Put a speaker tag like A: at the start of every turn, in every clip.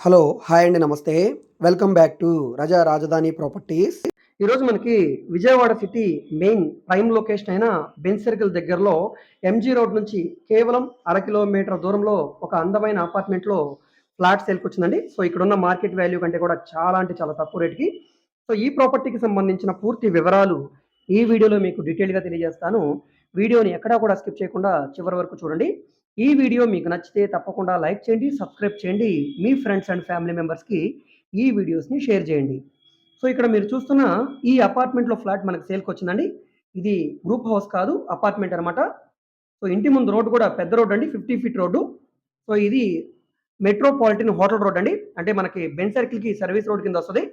A: Hello! Hi అండి. నమస్తే. Welcome back to రజా రాజధాని ప్రాపర్టీస్. ఈరోజు మనకి Vijayawada city main prime location అయిన బెంజ్ సర్కిల్ దగ్గరలో ఎంజీ రోడ్ నుంచి కేవలం కిలోమీటర్ దూరంలో ఒక అందమైన అపార్ట్మెంట్‌లో ఫ్లాట్ సేల్‌కొచ్చిందండి. సో, ఇక్కడున్న మార్కెట్ వాల్యూ కంటే కూడా చాలా అంటే చాలా తక్కువ రేట్‌కి. సో, ఈ ప్రాపర్టీకి సంబంధించిన పూర్తి వివరాలు ఈ వీడియోలో మీకు డీటెయిల్‌గా తెలియజేస్తాను. వీడియోని ఎక్కడా కూడా స్కిప్ చేయకుండా చివరి వరకు చూడండి. ఈ వీడియో మీకు నచ్చితే తప్పకుండా లైక్ చేయండి, సబ్స్క్రైబ్ చేయండి. మీ ఫ్రెండ్స్ అండ్ ఫ్యామిలీ మెంబర్స్‌కి ఈ వీడియోస్‌ని షేర్ చేయండి. సో, ఇక్కడ మీరు చూస్తున్న ఈ అపార్ట్మెంట్‌లో ఫ్లాట్ మనకు సేల్‌కొచ్చిందండి. ఇది గ్రూప్ హౌస్ కాదు, అపార్ట్మెంట్ అనమాట. సో, ఇంటి ముందు రోడ్ కూడా పెద్ద రోడ్ అండి. 50 ఫీట్ రోడ్డు. సో, ఇది మెట్రోపాలిటన్ హోటల్ రోడ్ అండి. అంటే మనకి బెంజ్ సర్కిల్‌కి సర్వీస్ రోడ్ కింద వస్తది.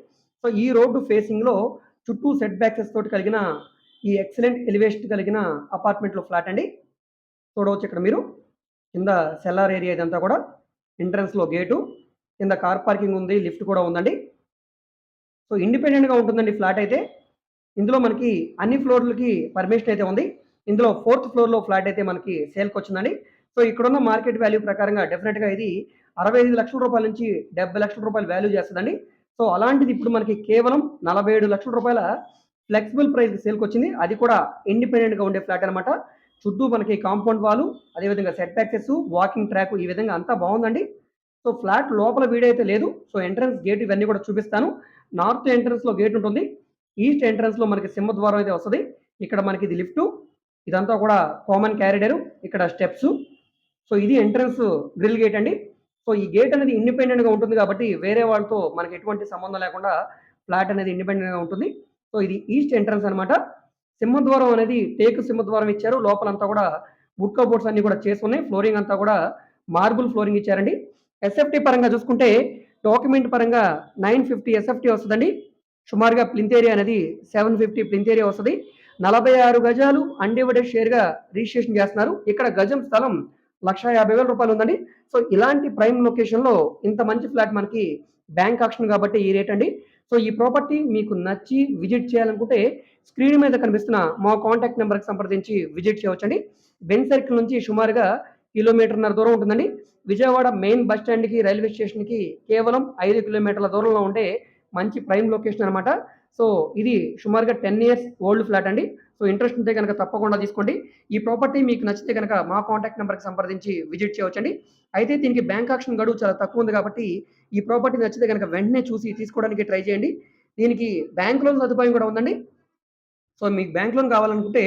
A: సో, ఈ రోడ్డు ఫేసింగ్‌లో చుట్టూ సెట్ బ్యాక్సెస్ తోటి కలిగిన ఈ ఎక్సలెంట్ ఎలివేషన్ కలిగిన అపార్ట్మెంట్‌లో ఫ్లాట్ అండి. చూడవచ్చు ఇక్కడ మీరు. కింద సెల్లార్ ఏరియా ఇదంతా కూడా. ఎంట్రన్స్‌లో గేటు. కింద కార్ పార్కింగ్ ఉంది. లిఫ్ట్ కూడా ఉందండి. సో, ఇండిపెండెంట్‌గా ఉంటుందండి ఫ్లాట్ అయితే. ఇందులో మనకి అన్ని ఫ్లోర్‌లకి పర్మిషన్ అయితే ఉంది. ఇందులో 4థ్ ఫ్లోర్‌లో ఫ్లాట్ అయితే మనకి సేల్‌కొచ్చిందండి. సో, ఇక్కడున్న మార్కెట్ వాల్యూ ప్రకారంగా డెఫినిట్‌గా ఇది రూ. 65,00,000 నుంచి రూ. 70,00,000 వాల్యూ చేస్తదండి. సో, అలాంటిది ఇప్పుడు మనకి కేవలం రూ. 47,00,000 ఫ్లెక్సిబుల్ ప్రైస్‌కి సేల్‌కొచ్చింది. అది కూడా ఇండిపెండెంట్‌గా ఉండే ఫ్లాట్ అనమాట. చుట్టూ మనకి కాంపౌండ్ వాలు, అదేవిధంగా సెట్ బ్యాక్సెస్, వాకింగ్ ట్రాక్ ఈ విధంగా అంతా బావుందండి. సో, ఫ్లాట్ లోపల వీడైతే లేదు. సో, ఎంట్రన్స్ గేట్ ఇవన్నీ కూడా చూపిస్తాను. నార్త్ ఎంట్రన్స్‌లో గేట్ ఉంటుంది. ఈస్ట్ ఎంట్రన్స్‌లో మనకి సింహద్వారం అయితే వస్తది. ఇక్కడ మనకి ఇది లిఫ్టు. ఇదంతా కూడా కామన్ క్యారిడరు. ఇక్కడ స్టెప్సు. సో, ఇది ఎంట్రన్స్ గ్రిల్ గేట్ అండి. సో, ఈ గేట్ అనేది ఇండిపెండెంట్‌గా ఉంటుంది కాబట్టి వేరే వాళ్ళతో మనకి ఎటువంటి సంబంధం లేకుండా ఫ్లాట్ అనేది ఇండిపెండెంట్‌గా ఉంటుంది. సో, ఇది ఈస్ట్ ఎంట్రన్స్ అనమాట. సింహద్వారం అనేది టేకు సింహద్వారం ఇచ్చారు. లోపలంతా కూడా వుడ్ కబోర్డ్స్ అన్నీ కూడా చేసున్నాయి. ఫ్లోరింగ్ అంతా కూడా మార్బుల్ ఫ్లోరింగ్ ఇచ్చారండి. ఎస్ఎఫ్‌టీ పరంగా చూసుకుంటే డాక్యుమెంట్ పరంగా 950 ఎస్ఎఫ్‌టీ వస్తదండి. సుమారుగా ప్లింత్ ఏరియా అనేది 750 ప్లింత్ ఏరియా వస్తది. 46 గజాలు అన్‌డివైడెడ్ షేర్‌గా రిజిస్ట్రేషన్ చేస్తున్నారు. ఇక్కడ గజం స్థలం రూ. 1,50,000 ఉందండి. సో, ఇలాంటి ప్రైమ్ లొకేషన్‌లో ఇంత మంచి ఫ్లాట్ మనకి బ్యాంక్ ఆక్షన్ కాబట్టి ఈ రేట్ అండి. సో, ఈ ప్రాపర్టీ మీకు నచ్చి విజిట్ చేయాలనుకుంటే స్క్రీన్ మీద కనిపిస్తున్న మా కాంటాక్ట్ నంబర్‌కి సంప్రదించి విజిట్ చేయవచ్చండి. బెంజ్ సర్కిల్ నుంచి సుమారుగా కిలోమీటర్‌న్నర దూరం ఉంటుందండి. విజయవాడ మెయిన్ బస్ స్టాండ్‌కి, రైల్వే స్టేషన్‌కి కేవలం 5 కిలోమీటర్ల దూరంలో ఉండే మంచి ప్రైమ్ లొకేషన్ అనమాట. సో, ఇది సుమారుగా 10 ఇయర్స్ ఓల్డ్ ఫ్లాట్ అండి. సో, ఇంట్రెస్ట్ ఉంటే గనక తప్పకుండా తీసుకోండి. ఈ ప్రాపర్టీ మీకు నచ్చితే గనక మా కాంటాక్ట్ నంబర్‌కి సంప్రదించి విజిట్ చేయవచ్చండి. అయితే దీనికి బ్యాంక్ ఆక్షన్ గడువు చాలా తక్కువ ఉంది కాబట్టి ఈ ప్రాపర్టీ నచ్చితే గనక వెంటనే చూసి తీసుకోవడానికి ట్రై చేయండి. దీనికి బ్యాంక్ లోన్ సదుపాయం కూడా ఉందండి. సో, మీకు బ్యాంక్ లోన్ కావాలనుకుంటే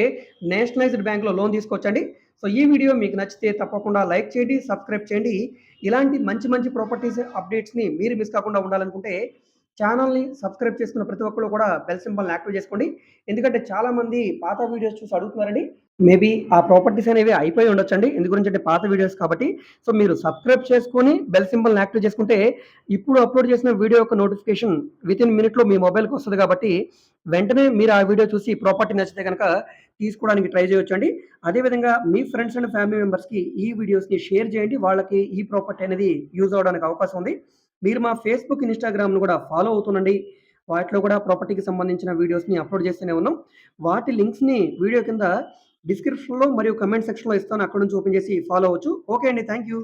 A: నేషనలైజ్డ్ బ్యాంక్‌లో లోన్ తీసుకోవచ్చండి. సో, ఈ వీడియో మీకు నచ్చితే తప్పకుండా లైక్ చేయండి, సబ్స్క్రైబ్ చేయండి. ఇలాంటి మంచి మంచి ప్రాపర్టీస్ అప్డేట్స్‌ని మీరు మిస్ కాకుండా ఉండాలనుకుంటే ఛానెల్‌ని సబ్స్క్రైబ్ చేసుకున్న ప్రతి ఒక్కళ్ళు కూడా బెల్ సింబల్‌ని యాక్టివేట్ చేసుకోండి. ఎందుకంటే చాలామంది పాత వీడియోస్ చూసి అడుగుతున్నారండి. మేబీ ఆ ప్రాపర్టీస్ అనేవి అయిపోయి ఉండొచ్చండి. ఎందు గురించంటే పాత వీడియోస్ కాబట్టి. సో, మీరు సబ్స్క్రైబ్ చేసుకొని బెల్ సింబల్‌ని యాక్టివేట్ చేసుకుంటే ఇప్పుడు అప్‌లోడ్ చేసిన వీడియో యొక్క నోటిఫికేషన్ వితిన్ మినిట్‌లో మీ మొబైల్‌కి వస్తది కాబట్టి వెంటనే మీరు ఆ వీడియో చూసి ప్రాపర్టీ నచ్చితే గనక తీసుకోవడానికి ట్రై చేయొచ్చండి. అదేవిధంగా మీ ఫ్రెండ్స్ అండ్ ఫ్యామిలీ మెంబర్స్‌కి ఈ వీడియోస్‌ని షేర్ చేయండి. వాళ్ళకి ఈ ప్రాపర్టీ అనేది యూజ్ అవ్వడానికి అవకాశం ఉంది. మీరు మా ఫేస్‌బుక్, ఇన్‌స్టాగ్రామ్‌ను కూడా ఫాలో అవుతుండండి. వాటిలో కూడా ప్రాపర్టీకి సంబంధించిన వీడియోస్‌ని అప్‌లోడ్ చేస్తూనే ఉన్నాం. వాటి లింక్స్‌ని వీడియో కింద డిస్క్రిప్షన్‌లో మరియు కామెంట్ సెక్షన్‌లో ఇస్తాను. అక్కడి నుంచి ఓపెన్ చేసి ఫాలో అవ్వచ్చు. ఓకే అండి. Thank you.